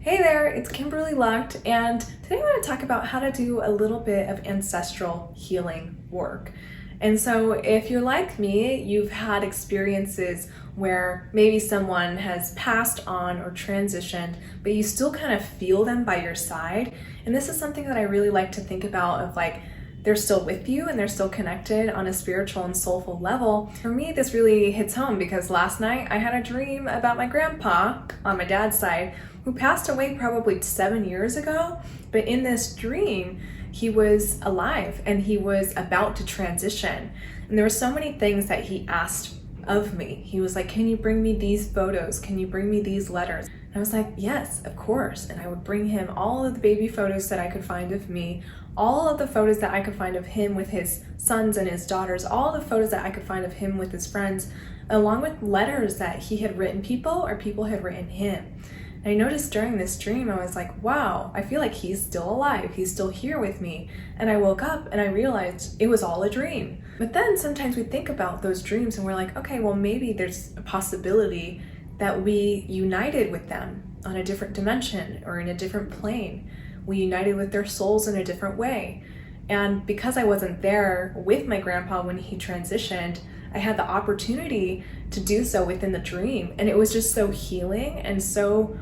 Hey there, it's Kimberly Lucht, and today I want to talk about how to do a little bit of ancestral healing work. And so if you're like me, you've had experiences where maybe someone has passed on or transitioned, but you still kind of feel them by your side. And this is something that I really like to think about of like, they're still with you and they're still connected on a spiritual and soulful level. For me, this really hits home because last night I had a dream about my grandpa on my dad's side who passed away probably 7 years ago. But in this dream, he was alive and he was about to transition. And there were so many things that he asked of me. He was like, can you bring me these photos? Can you bring me these letters? And I was like, yes, of course. And I would bring him all of the baby photos that I could find of me, all of the photos that I could find of him with his sons and his daughters, all the photos that I could find of him with his friends, along with letters that he had written people or people had written him. And I noticed during this dream, I was like, wow, I feel like he's still alive. He's still here with me. And I woke up and I realized it was all a dream. But then sometimes we think about those dreams and we're like, okay, well, maybe there's a possibility that we united with them on a different dimension or in a different plane. We united with their souls in a different way. And because I wasn't there with my grandpa when he transitioned, I had the opportunity to do so within the dream. And it was just so healing and so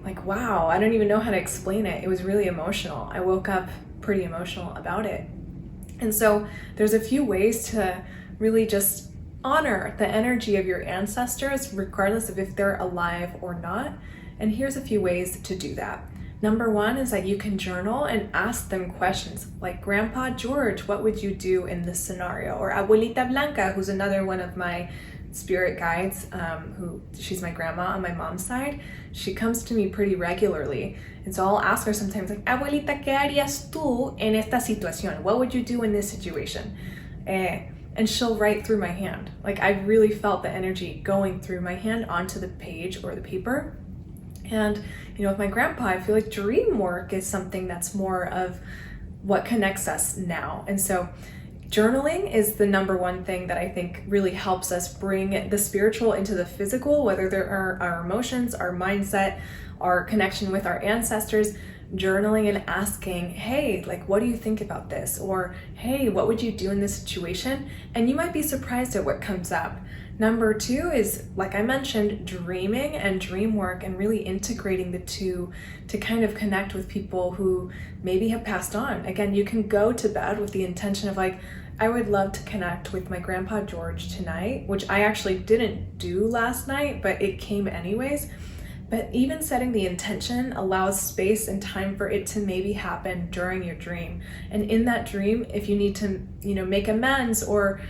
like, wow, I don't even know how to explain it. It was really emotional. I woke up pretty emotional about it. And so there's a few ways to really just honor the energy of your ancestors, regardless of if they're alive or not. And here's a few ways to do that. Number one is that you can journal and ask them questions like, Grandpa George, what would you do in this scenario? Or Abuelita Blanca, who's another one of my spirit guides, she's my grandma on my mom's side. She comes to me pretty regularly. And so I'll ask her sometimes like, Abuelita, ¿qué harías tú en esta situación? What would you do in this situation? And she'll write through my hand. Like I really felt the energy going through my hand onto the page or the paper. And, with my grandpa, I feel like dream work is something that's more of what connects us now. And so journaling is the number one thing that I think really helps us bring the spiritual into the physical, whether there are our emotions, our mindset, our connection with our ancestors. Journaling and asking, hey, like, what do you think about this? Or, hey, what would you do in this situation? And you might be surprised at what comes up. Number two is, like I mentioned, dreaming and dream work and really integrating the two to kind of connect with people who maybe have passed on. Again, you can go to bed with the intention of like, I would love to connect with my Grandpa George tonight, which I actually didn't do last night, but it came anyways. But even setting the intention allows space and time for it to maybe happen during your dream. And in that dream, if you need to, make amends or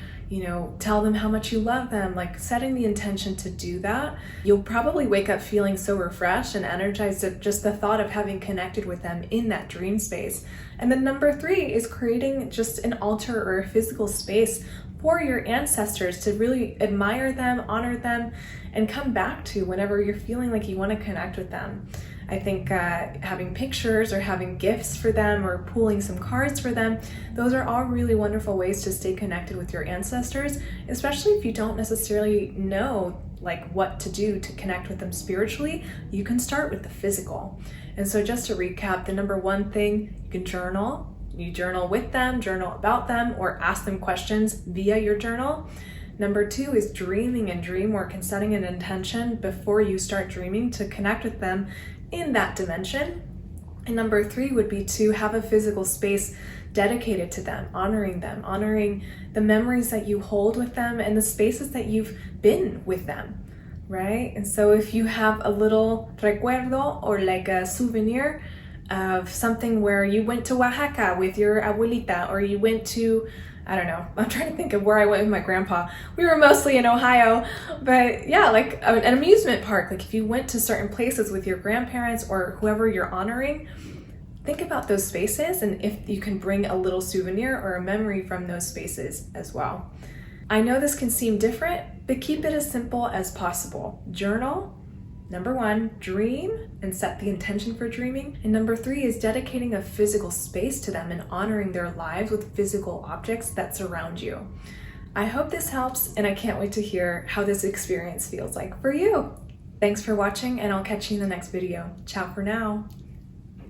tell them how much you love them, like setting the intention to do that, you'll probably wake up feeling so refreshed and energized at just the thought of having connected with them in that dream space. And then number three is creating just an altar or a physical space for your ancestors to really admire them, honor them, and come back to whenever you're feeling like you want to connect with them. I think having pictures or having gifts for them or pulling some cards for them, those are all really wonderful ways to stay connected with your ancestors, especially if you don't necessarily know like what to do to connect with them spiritually. You can start with the physical. And so just to recap, the number one thing, you can journal. You journal with them, journal about them, or ask them questions via your journal. Number two is dreaming and dream work and setting an intention before you start dreaming to connect with them in that dimension. And number three would be to have a physical space dedicated to them, honoring the memories that you hold with them and the spaces that you've been with them, right? And so if you have a little recuerdo or like a souvenir of something where you went to Oaxaca with your abuelita, or you went to, I don't know, I'm trying to think of where I went with my grandpa. We were mostly in Ohio, but yeah, like an amusement park. Like if you went to certain places with your grandparents or whoever you're honoring, think about those spaces and if you can bring a little souvenir or a memory from those spaces as well. I know this can seem different, but keep it as simple as possible. Journal. Number one, dream and set the intention for dreaming. And number three is dedicating a physical space to them and honoring their lives with physical objects that surround you. I hope this helps, and I can't wait to hear how this experience feels like for you. Thanks for watching, and I'll catch you in the next video. Ciao for now.